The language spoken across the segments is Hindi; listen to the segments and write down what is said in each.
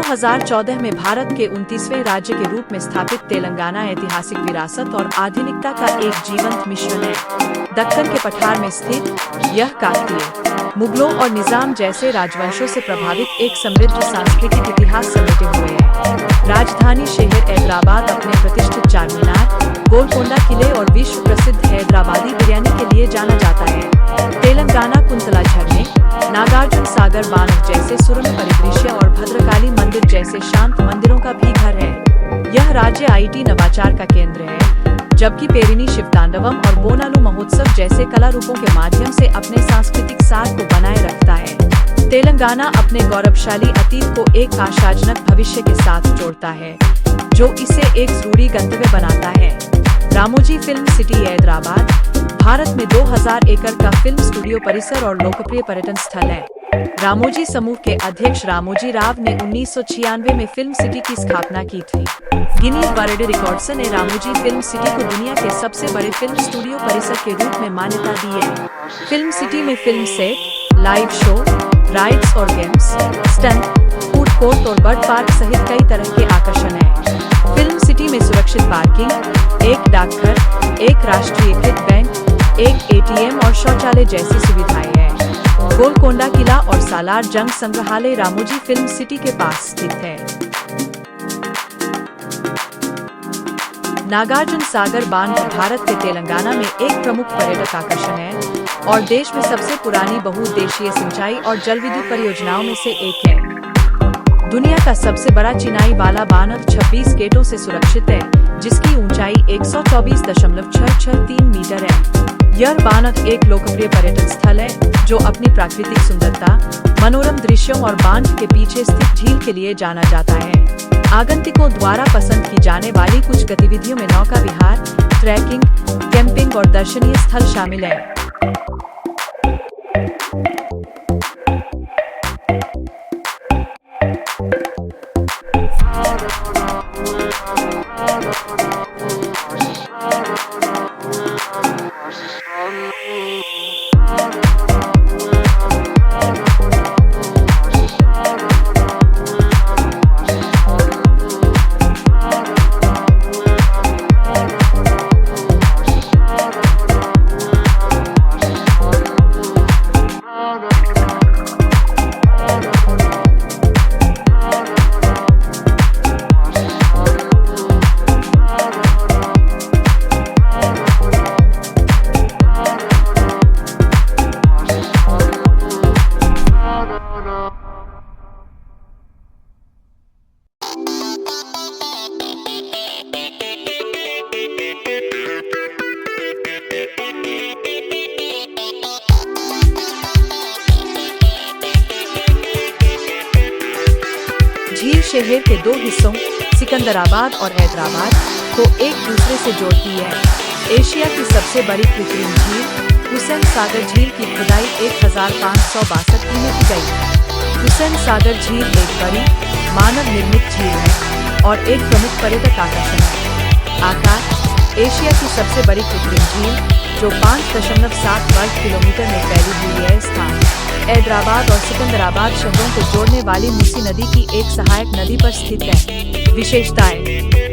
2014 में भारत के 29वें राज्य के रूप में स्थापित तेलंगाना ऐतिहासिक विरासत और आधुनिकता का एक जीवंत मिश्रण है। दक्कन के पठार में स्थित यह काकतीय, मुगलों और निजाम जैसे राजवंशों से प्रभावित एक समृद्ध सांस्कृतिक इतिहास समेटे हुए है। राजधानी शहर हैदराबाद अपने प्रतिष्ठित चारमीनार, गोलकोंडा किले और विश्व प्रसिद्ध हैदराबादी बिरयानी के लिए जाना जाता है। तेलंगाना कुंतला झरने, नागार्जुन सागर बांध जैसे सुरम्य परिदृश्य और भद्रकाली मंदिर जैसे शांत मंदिरों का भी घर है। यह राज्य आईटी नवाचार का केंद्र है, जबकि पेरिनी शिवतांडवम और बोनालू महोत्सव जैसे कला रूपों के माध्यम से अपने सांस्कृतिक सार को बनाए रखता है। तेलंगाना अपने गौरवशाली अतीत को एक आशाजनक भविष्य के साथ जोड़ता है, जो इसे एक जरूरी गंतव्य बनाता है। रामोजी फिल्म सिटी हैदराबाद भारत में 2000 एकड़ का फिल्म स्टूडियो परिसर और लोकप्रिय पर्यटन स्थल है। रामोजी समूह के अध्यक्ष रामोजी राव ने 1996 में फिल्म सिटी की स्थापना की थी। गिनीज वर्ल्ड रिकॉर्ड्स ने रामोजी फिल्म सिटी को दुनिया के सबसे बड़े फिल्म स्टूडियो परिसर के रूप में मान्यता दी है। फिल्म सिटी में film set, live show, rides और गेम्स, स्टंट, फूड कोर्ट और बर्ड पार्क सहित कई तरह के आकर्षण हैं। फिल्म सिटी में सुरक्षित पार्किंग, एक डाकघर, एक राष्ट्रीयकृत बैंक, एक एटीएम और शौचालय जैसी सुविधाएं हैं। गोलकोंडा किला और सालार जंग संग्रहालय रामोजी फिल्म सिटी के पास स्थित है। नागार्जुन सागर बांध भारत के तेलंगाना में एक प्रमुख पर्यटक आकर्षण है और देश में सबसे पुरानी बहुउद्देशीय सिंचाई और जल विद्युत परियोजनाओं में से एक है। दुनिया का सबसे बड़ा चिनाई वाला बांध 26 गेटों से सुरक्षित है, जिसकी ऊंचाई 124.663 मीटर है। यह बांध एक लोकप्रिय पर्यटन स्थल है, जो अपनी प्राकृतिक सुंदरता, मनोरम दृश्यों और बांध के पीछे स्थित झील के लिए जाना जाता है। आगंतुकों द्वारा पसंद की जाने वाली कुछ गतिविधियों में नौका विहार, ट्रैकिंग, कैंपिंग और दर्शनीय स्थल शामिल है। झील शहर के दो हिस्सों सिकंदराबाद और हैदराबाद को एक दूसरे से जोड़ती है। एशिया की सबसे बड़ी कृत्रिम झील हुसैन सागर झील की खुदाई 1562 में की गई। हुसैन सागर झील एक बड़ी मानव निर्मित झील है और एक प्रमुख पर्यटक आकर्षण है। आकार एशिया की सबसे बड़ी कृत्रिम झील, जो 5.7 वर्ग किलोमीटर में फैली हुई है। स्थान हैदराबाद और सिकंदराबाद शहरों को जोड़ने वाली मूसी नदी की एक सहायक नदी पर स्थित है। विशेषताएं,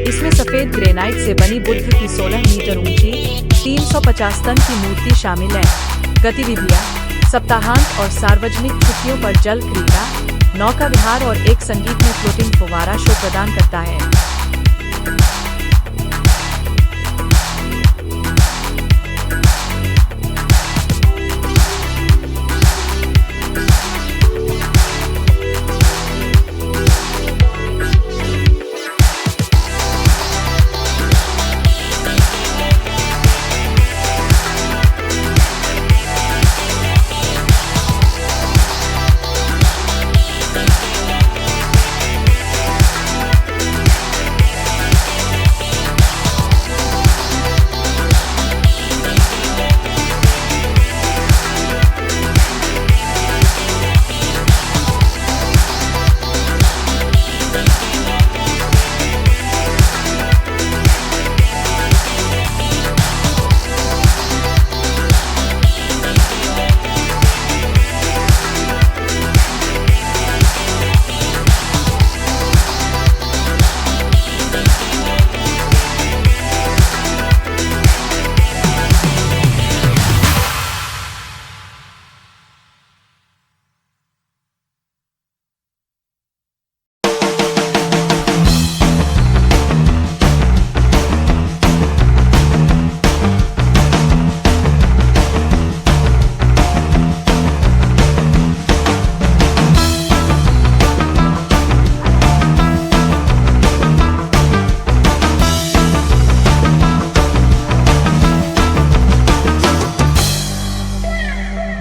इसमें सफेद ग्रेनाइट से बनी बुद्ध की 16 मीटर ऊंची 350 टन की मूर्ति शामिल है। गतिविधियां सप्ताहांत और सार्वजनिक छुट्टियों पर जल क्रीड़ा, नौका विहार और एक संगीतमय फ्लोटिंग फव्वारा शो प्रदान करता है।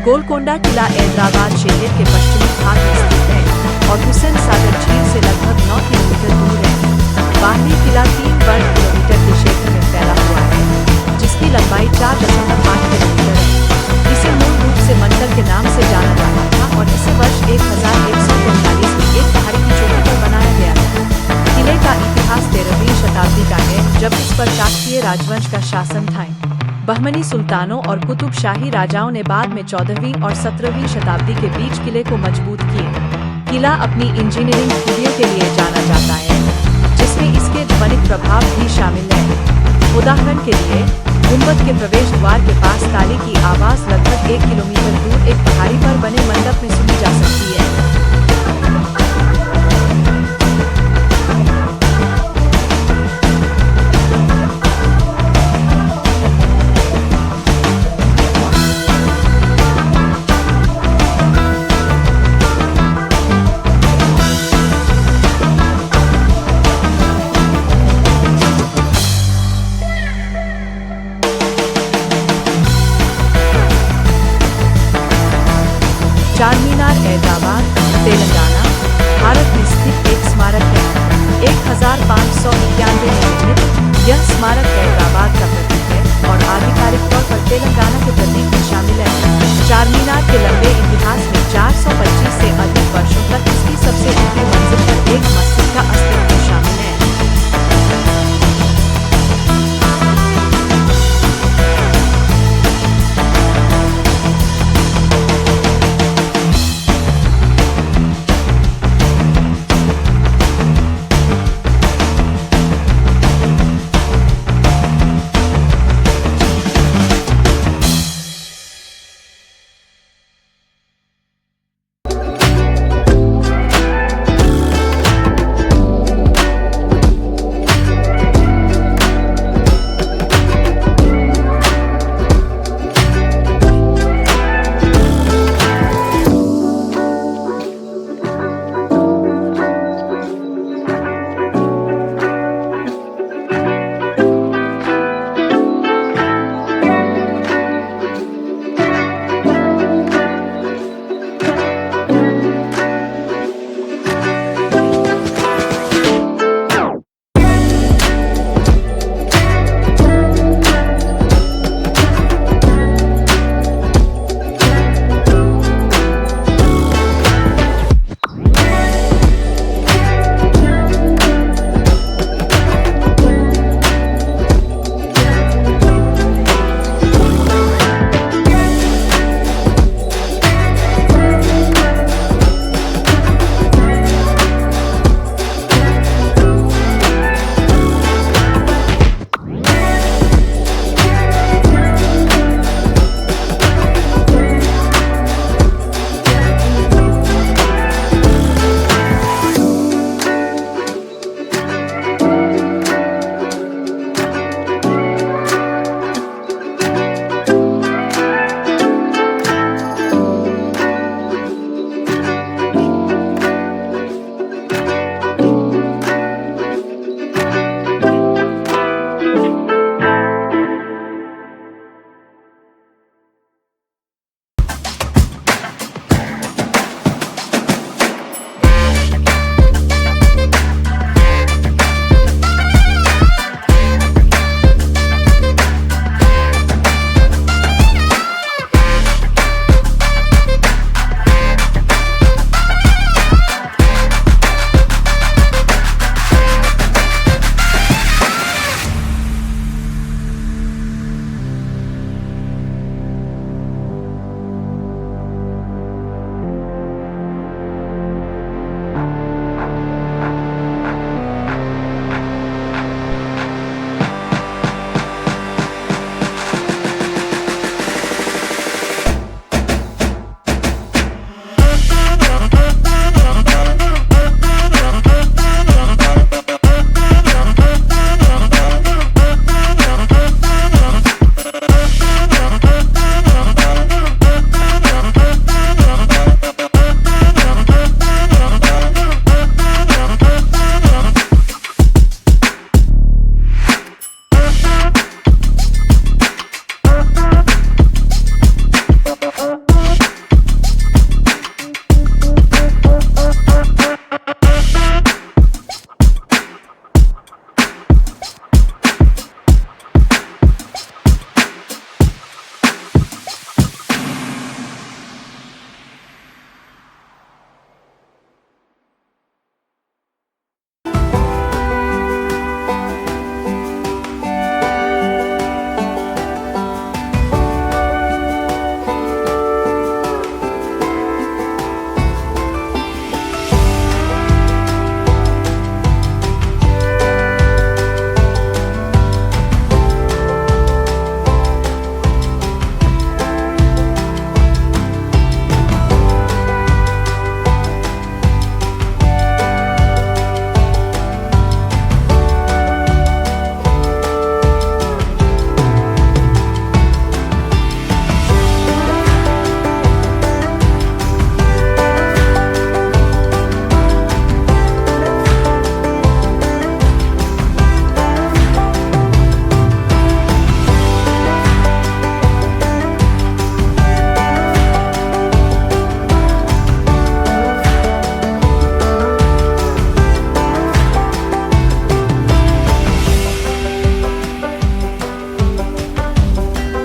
गोलकोंडा किला हैदराबाद शहर के पश्चिमी भाग में स्थित है और हुसैन सागर झील से लगभग 9 किलोमीटर दूर है। बाहरी किला 3 वर्ग किलोमीटर के क्षेत्र में फैला हुआ है, जिसकी लंबाई 4.8 किलोमीटर है। इसे मूल रूप से मंडल के नाम से जाना जाता था और इसे वर्ष 1145 में एक पहाड़ी की चोटी पर बनाया गया था। किले का इतिहास 13वीं शताब्दी का है, जब इस पर काकतीय राजवंश का शासन था। बहमनी सुल्तानों और कुतुबशाही राजाओं ने बाद में 14वीं और 17वीं शताब्दी के बीच किले को मजबूत किए। किला अपनी इंजीनियरिंग खूबियों के लिए जाना जाता है, जिसमें इसके ध्वनिक प्रभाव भी शामिल हैं। उदाहरण के लिए, गुंबद के प्रवेश द्वार के पास ताली की आवाज लगभग 1 किलोमीटर दूर एक पहाड़ी पर बने मंडप में सुनी जा सकती है। चारमीनार हैदराबाद, तेलंगाना, भारत में स्थित एक स्मारक है। 1591 में निर्मित यह स्मारक हैदराबाद का प्रतीक है और आधिकारिक तौर पर तेलंगाना के प्रतीक में शामिल है। चारमीनार के लंबे इतिहास में 425 से अधिक वर्षों तक इसकी सबसे ऊंची मंजिल पर एक मस्जिद का अस्तित्व शामिल है।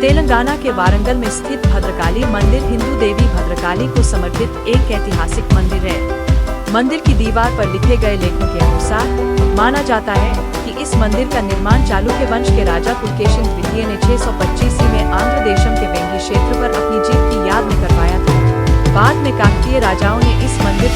तेलंगाना के वारंगल में स्थित भद्रकाली मंदिर हिंदू देवी भद्रकाली को समर्पित एक ऐतिहासिक मंदिर है। मंदिर की दीवार पर लिखे गए लेखों के अनुसार माना जाता है कि इस मंदिर का निर्माण चालुक्य वंश के राजा पुलकेशिन द्वितीय ने 625 ईस्वी में आंध्र देशम के वेंगी क्षेत्र पर अपनी जीत की याद में करवाया था। बाद में काकतीय राजाओं ने इस मंदिर